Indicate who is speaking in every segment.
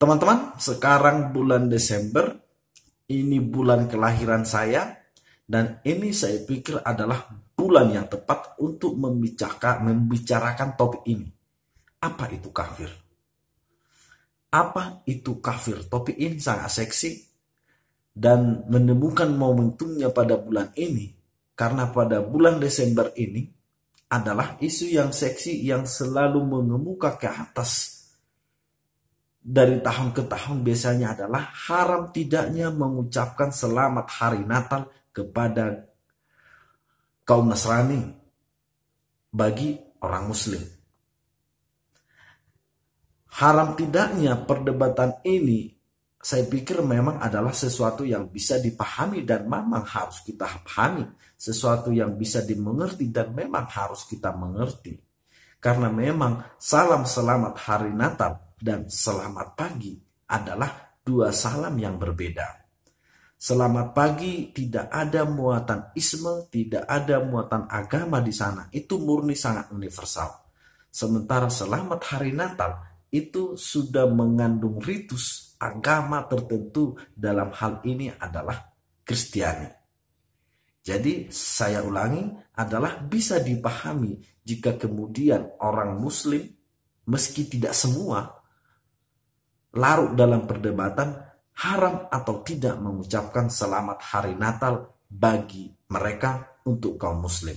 Speaker 1: Teman-teman, sekarang bulan Desember, ini bulan kelahiran saya, dan ini saya pikir adalah bulan yang tepat untuk membicarakan topik ini. Apa itu kafir? Apa itu kafir? Topik ini sangat seksi dan menemukan momentumnya pada bulan ini, karena pada bulan Desember ini adalah isu yang seksi yang selalu mengemuka ke atas dari tahun ke tahun. Biasanya adalah haram tidaknya mengucapkan selamat hari Natal kepada kaum Nasrani bagi orang Muslim. Haram tidaknya perdebatan ini saya pikir memang adalah sesuatu yang bisa dipahami dan memang harus kita pahami. Sesuatu yang bisa dimengerti dan memang harus kita mengerti. Karena memang salam selamat hari Natal dan selamat pagi adalah dua salam yang berbeda. Selamat pagi tidak ada muatan isme, tidak ada muatan agama di sana. Itu murni sangat universal. Sementara selamat hari Natal itu sudah mengandung ritus agama tertentu, dalam hal ini adalah Kristiani. Jadi saya ulangi, adalah bisa dipahami jika kemudian orang Muslim, meski tidak semua, larut dalam perdebatan haram atau tidak mengucapkan selamat hari Natal bagi mereka untuk kaum Muslim.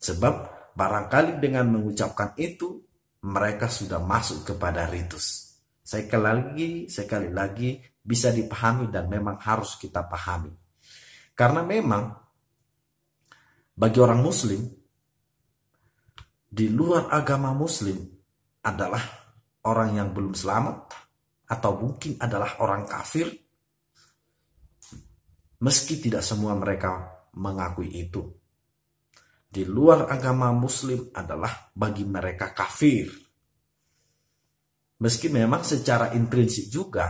Speaker 1: Sebab barangkali dengan mengucapkan itu, mereka sudah masuk kepada ritus. Sekali lagi bisa dipahami dan memang harus kita pahami. Karena memang bagi orang Muslim, di luar agama Muslim adalah orang yang belum selamat atau mungkin adalah orang kafir, meski tidak semua mereka mengakui itu. Di luar agama Muslim adalah bagi mereka kafir. Meski memang secara intrinsik juga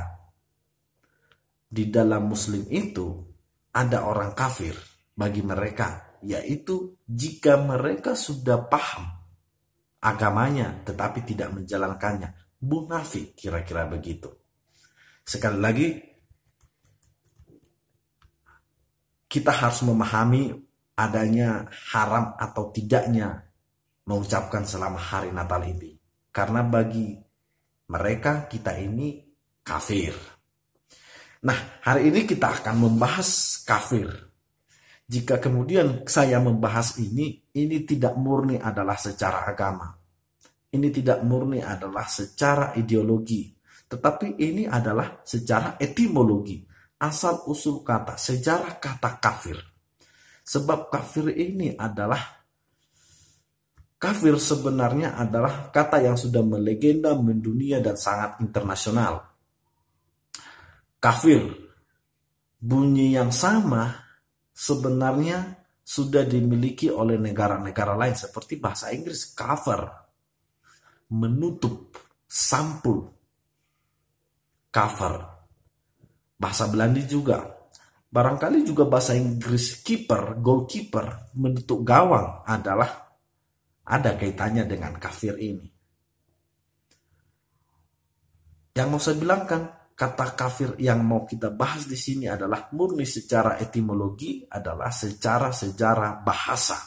Speaker 1: di dalam Muslim itu ada orang kafir bagi mereka, yaitu jika mereka sudah paham agamanya tetapi tidak menjalankannya. Munafik, kira-kira begitu. Sekali lagi, kita harus memahami adanya haram atau tidaknya mengucapkan selamat hari Natal ini. Karena bagi mereka kita ini kafir. Nah, hari ini kita akan membahas kafir. Jika kemudian saya membahas ini tidak murni adalah secara agama. Ini tidak murni adalah secara ideologi. Tetapi ini adalah secara etimologi. Asal usul kata, sejarah kata kafir. Sebab kafir ini adalah, kafir sebenarnya adalah kata yang sudah melegenda, mendunia dan sangat internasional. Kafir, bunyi yang sama sebenarnya sudah dimiliki oleh negara-negara lain seperti bahasa Inggris cover, menutup, sampul, cover. Bahasa Belanda juga. Barangkali juga bahasa Inggris keeper, goalkeeper, menutup gawang adalah ada kaitannya dengan kafir ini. Yang mau saya bilangkan, kata kafir yang mau kita bahas di sini adalah murni secara etimologi, adalah secara sejarah bahasa.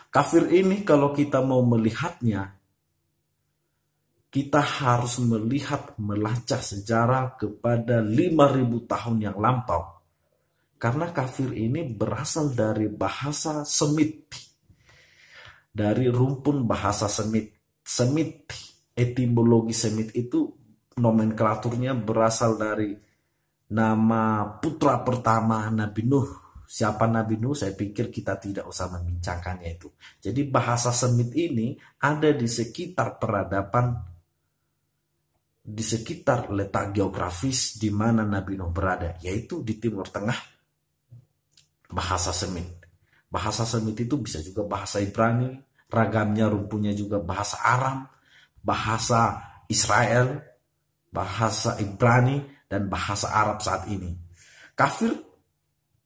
Speaker 1: Kafir ini kalau kita mau melihatnya, kita harus melihat, melacak sejarah kepada 5.000 tahun yang lampau. Karena kafir ini berasal dari bahasa Semit. Dari rumpun bahasa Semit. Semit, etimologi Semit itu nomenklaturnya berasal dari nama putra pertama Nabi Nuh. Siapa Nabi Nuh? Saya pikir kita tidak usah membincangkannya itu. Jadi bahasa Semit ini ada di sekitar peradaban, di sekitar letak geografis di mana Nabi Nuh berada, yaitu di Timur Tengah. Bahasa Semit. Bahasa Semit itu bisa juga bahasa Ibrani, ragamnya rumpunnya juga bahasa Aram, bahasa Israel, bahasa Ibrani, dan bahasa Arab saat ini. Kafir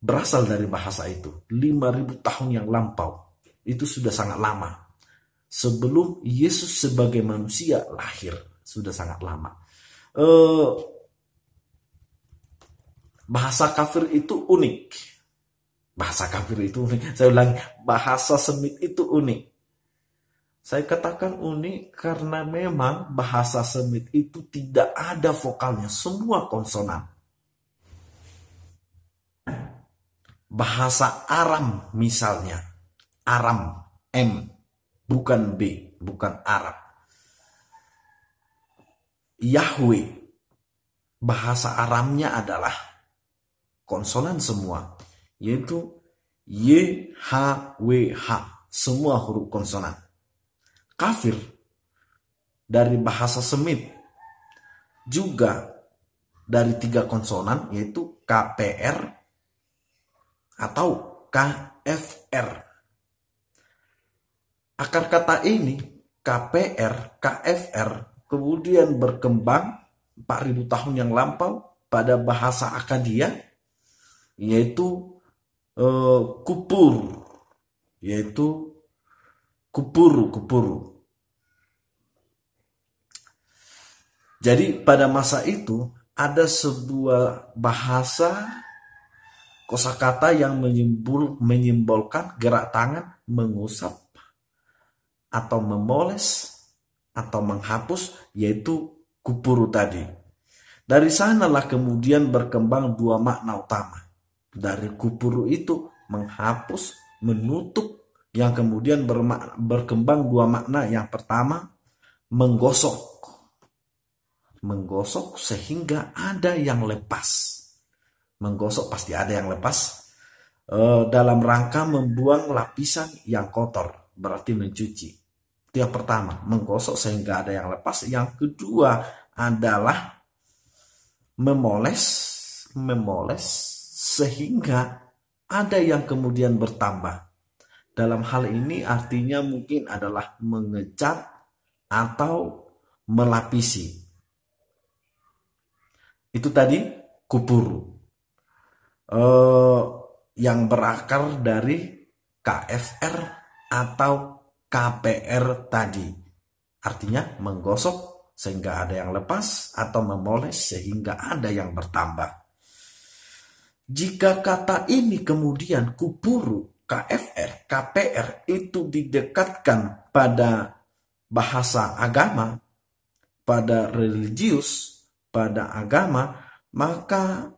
Speaker 1: berasal dari bahasa itu 5.000 tahun yang lampau. Itu sudah sangat lama. Sebelum Yesus sebagai manusia lahir, sudah sangat lama. eh, bahasa kafir itu unik. Bahasa kafir itu unik. Saya ulangi, bahasa Semit itu unik. Saya katakan unik karena memang bahasa Semit itu tidak ada vokalnya, semua konsonan. Bahasa Aram misalnya, Aram, M, bukan B, bukan Arab. Yahweh, bahasa Aramnya adalah konsonan semua, yaitu Y, H, W, H, semua huruf konsonan. Kafir dari bahasa Semit juga dari 3 konsonan, yaitu KPR atau KFR. Akar kata ini KPR, KFR kemudian berkembang 4000 tahun yang lampau pada bahasa Akkadia, yaitu kupur, yaitu kupuru. Jadi pada masa itu ada sebuah bahasa kosakata yang menyimbolkan gerak tangan mengusap atau memoles atau menghapus, yaitu kupuru tadi. Dari sanalah kemudian berkembang 2 makna utama. Dari kupuru itu menghapus, menutup, yang kemudian berkembang 2 makna. Yang pertama menggosok. Menggosok sehingga ada yang lepas. Menggosok pasti ada yang lepas. Dalam rangka membuang lapisan yang kotor, berarti mencuci. Itu yang pertama, menggosok sehingga ada yang lepas. Yang kedua adalah memoles sehingga ada yang kemudian bertambah. Dalam hal ini artinya mungkin adalah mengecat atau melapisi. Itu tadi kupuru, yang berakar dari KFR atau KPR tadi. Artinya menggosok sehingga ada yang lepas atau memoles sehingga ada yang bertambah. Jika kata ini kemudian kupuru, KFR, KPR itu didekatkan pada bahasa agama, pada religius, pada agama, maka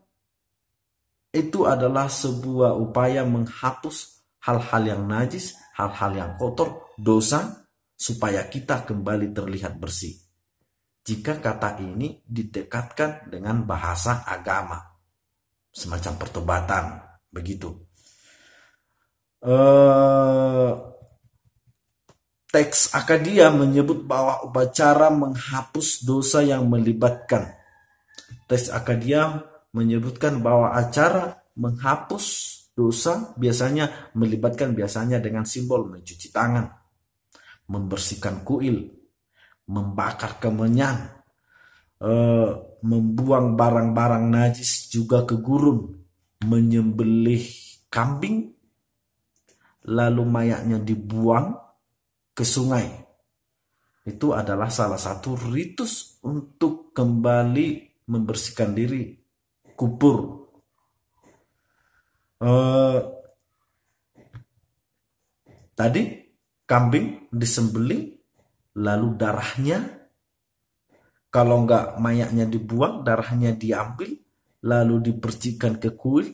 Speaker 1: itu adalah sebuah upaya menghapus hal-hal yang najis, hal-hal yang kotor, dosa, supaya kita kembali terlihat bersih. Jika kata ini didekatkan dengan bahasa agama, semacam pertobatan, begitu. Teks Akkadia menyebut bahwa upacara menghapus dosa yang melibatkan. Teks Akkadia menyebutkan bahwa acara menghapus dosa biasanya melibatkan dengan simbol mencuci tangan, membersihkan kuil, membakar kemenyan, membuang barang-barang najis juga ke gurun, menyembelih kambing, lalu mayatnya dibuang ke sungai. Itu adalah salah satu ritus untuk kembali membersihkan diri, kupur. Tadi kambing disembelih, lalu darahnya, kalau enggak mayatnya dibuang, darahnya diambil, lalu dipercikan ke kuil,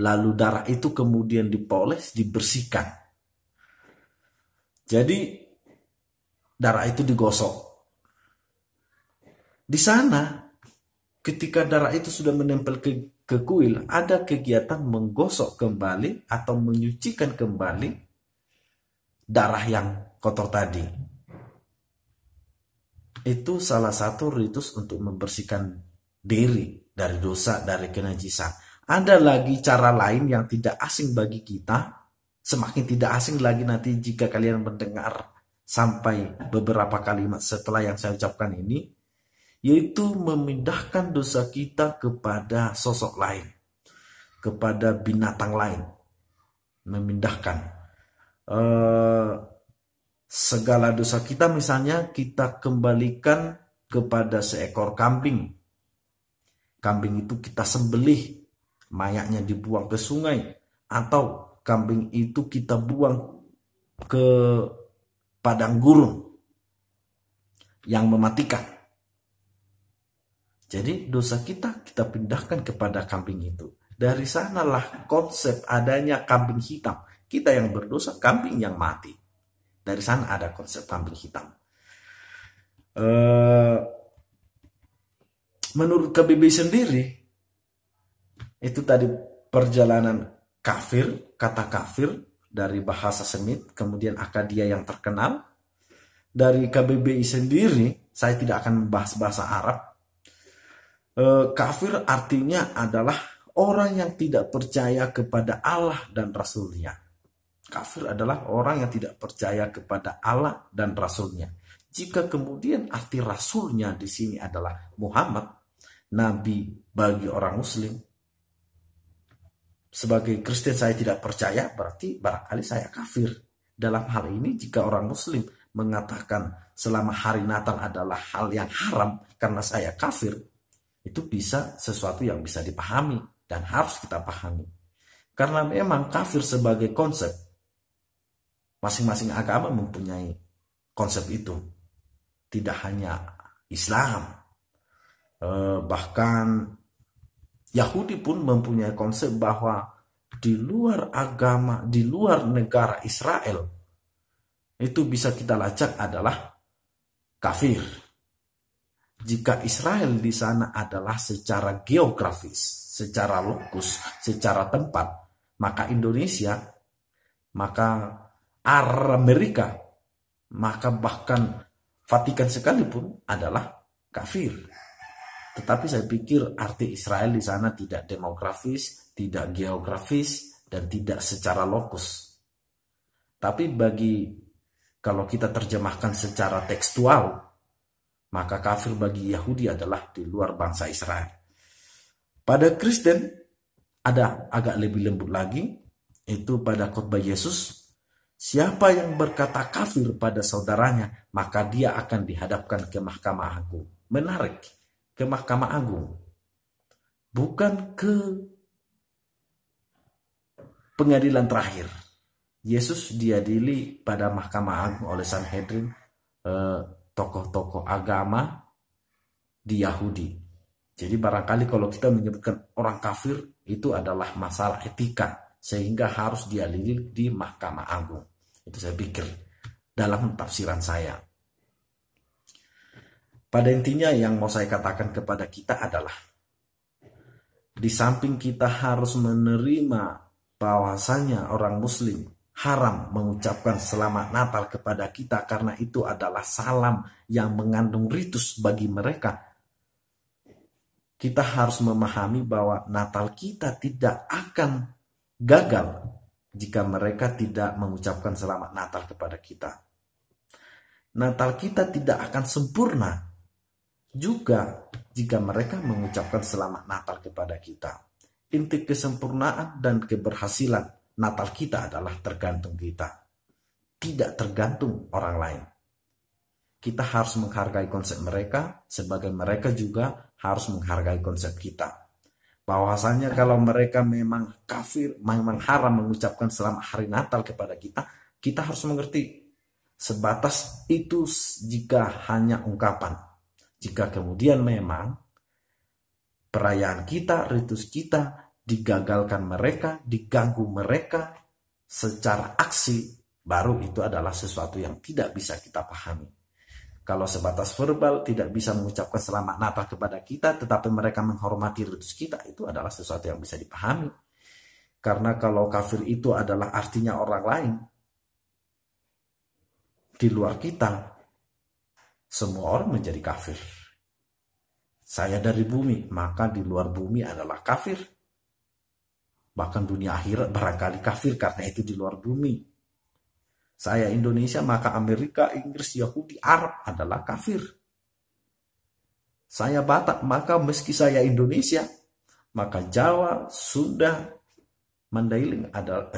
Speaker 1: lalu darah itu kemudian dipoles, dibersihkan. Jadi darah itu digosok. Di sana ketika darah itu sudah menempel ke kuil, ada kegiatan menggosok kembali atau menyucikan kembali darah yang kotor tadi. Itu salah satu ritus untuk membersihkan diri dari dosa, dari kenajisan. Ada lagi cara lain yang tidak asing bagi kita, semakin tidak asing lagi nanti jika kalian mendengar sampai beberapa kalimat setelah yang saya ucapkan ini, yaitu memindahkan dosa kita kepada sosok lain, kepada binatang lain. Memindahkan segala dosa kita, misalnya kita kembalikan kepada seekor kambing kambing itu kita sembelih, mayatnya dibuang ke sungai, atau kambing itu kita buang ke padang gurun yang mematikan. Jadi dosa kita pindahkan kepada kambing itu. Dari sanalah konsep adanya kambing hitam. Kita yang berdosa, kambing yang mati. Dari sana ada konsep kambing hitam. Menurut KBBI sendiri, itu tadi perjalanan kafir, kata kafir dari bahasa Semit, kemudian Akkadia yang terkenal. Dari KBBI sendiri, saya tidak akan membahas bahasa Arab. Kafir artinya adalah orang yang tidak percaya kepada Allah dan Rasul-Nya. Kafir adalah orang yang tidak percaya kepada Allah dan Rasul-Nya. Jika kemudian arti Rasul-Nya di sini adalah Muhammad, Nabi bagi orang Muslim, sebagai Kristen saya tidak percaya, berarti barangkali saya kafir. Dalam hal ini jika orang Muslim mengatakan selama hari Natal adalah hal yang haram karena saya kafir, itu bisa sesuatu yang bisa dipahami dan harus kita pahami. Karena memang kafir sebagai konsep, masing-masing agama mempunyai konsep itu. Tidak hanya Islam, bahkan Yahudi pun mempunyai konsep bahwa di luar agama, di luar negara Israel, itu bisa kita lacak adalah kafir. Jika Israel di sana adalah secara geografis, secara lokus, secara tempat, maka Indonesia, maka Amerika, maka bahkan Vatikan sekalipun adalah kafir. Tetapi saya pikir arti Israel di sana tidak demografis, tidak geografis, dan tidak secara lokus. Tapi kalau kita terjemahkan secara tekstual, maka kafir bagi Yahudi adalah di luar bangsa Israel. Pada Kristen ada agak lebih lembut lagi, itu pada khotbah Yesus. Siapa yang berkata kafir pada saudaranya, maka dia akan dihadapkan ke Mahkamah Agung. Menarik, ke Mahkamah Agung. Bukan ke pengadilan terakhir. Yesus diadili pada Mahkamah Agung oleh Sanhedrin, tokoh-tokoh agama di Yahudi. Jadi barangkali kalau kita menyebutkan orang kafir, itu adalah masalah etika, sehingga harus diadili di Mahkamah Agung. Itu saya pikir dalam tafsiran saya. Pada intinya yang mau saya katakan kepada kita adalah, di samping kita harus menerima bahwasanya orang Muslim haram mengucapkan selamat Natal kepada kita karena itu adalah salam yang mengandung ritus bagi mereka. Kita harus memahami bahwa Natal kita tidak akan gagal jika mereka tidak mengucapkan selamat Natal kepada kita. Natal kita tidak akan sempurna juga jika mereka mengucapkan selamat Natal kepada kita. Inti kesempurnaan dan keberhasilan Natal kita adalah tergantung kita, tidak tergantung orang lain. Kita harus menghargai konsep mereka, sebagai mereka juga harus menghargai konsep kita. Bahwasanya kalau mereka memang kafir, memang haram mengucapkan selamat hari Natal kepada kita, kita harus mengerti sebatas itu jika hanya ungkapan. Jika kemudian memang perayaan kita, ritus kita digagalkan mereka, diganggu mereka secara aksi, baru itu adalah sesuatu yang tidak bisa kita pahami. Kalau sebatas verbal tidak bisa mengucapkan selamat Natal kepada kita, tetapi mereka menghormati ritus kita, itu adalah sesuatu yang bisa dipahami. Karena kalau kafir itu adalah artinya orang lain, di luar kita, semua orang menjadi kafir. Saya dari bumi, maka di luar bumi adalah kafir. Bahkan dunia akhirat barangkali kafir karena itu di luar bumi. Saya Indonesia, maka Amerika, Inggris, Yahudi, Arab adalah kafir. Saya Batak, maka meski saya Indonesia, maka Jawa, Sunda, Mandailing adalah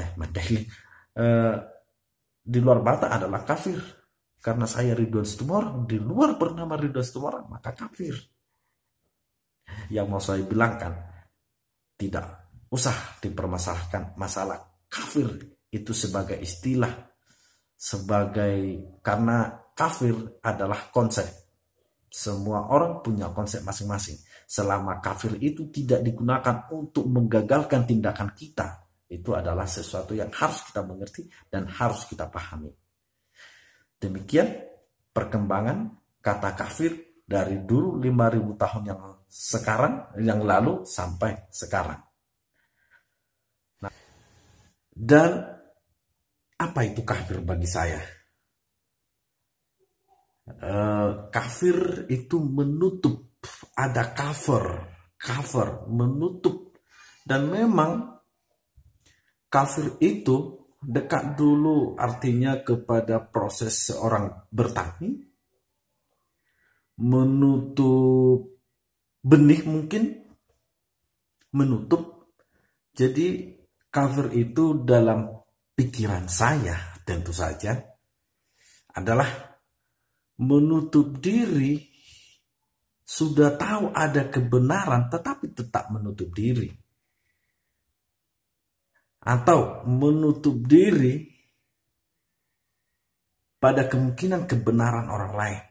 Speaker 1: di luar Batak adalah kafir. Karena saya Ridwan Situmorang, di luar bernama Ridwan Situmorang, maka kafir. Yang mau saya bilangkan, tidak usah dipermasalahkan masalah kafir itu sebagai istilah, karena kafir adalah konsep. Semua orang punya konsep masing-masing. Selama kafir itu tidak digunakan untuk menggagalkan tindakan kita, itu adalah sesuatu yang harus kita mengerti dan harus kita pahami. Demikian perkembangan kata kafir dari dulu 5.000 tahun yang lalu sampai sekarang. Nah, dan apa itu kafir bagi saya? Kafir itu menutup, ada cover, menutup. Dan memang kafir itu dekat dulu artinya kepada proses seorang bertani, menutup benih mungkin, menutup. Jadi kafir itu dalam pikiran saya tentu saja adalah menutup diri, sudah tahu ada kebenaran tetapi tetap menutup diri. Atau menutup diri pada kemungkinan kebenaran orang lain.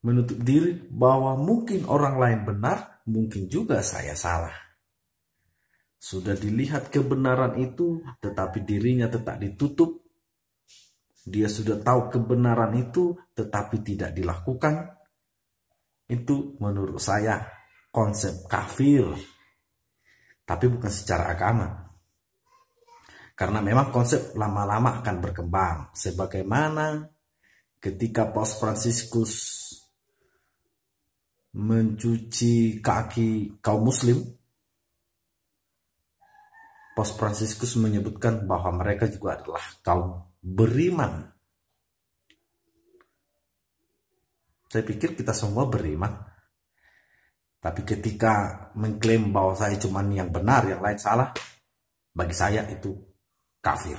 Speaker 1: Menutup diri bahwa mungkin orang lain benar, mungkin juga saya salah. Sudah dilihat kebenaran itu, tetapi dirinya tetap ditutup. Dia sudah tahu kebenaran itu, tetapi tidak dilakukan. Itu menurut saya konsep kafir. Tapi bukan secara agama. Karena memang konsep lama-lama akan berkembang. Sebagaimana ketika Paus Fransiskus mencuci kaki kaum muslim, Paus Fransiskus menyebutkan bahwa mereka juga adalah kaum beriman. Saya pikir kita semua beriman. Tapi ketika mengklaim bahwa saya cuma yang benar, yang lain salah, bagi saya itu kafir.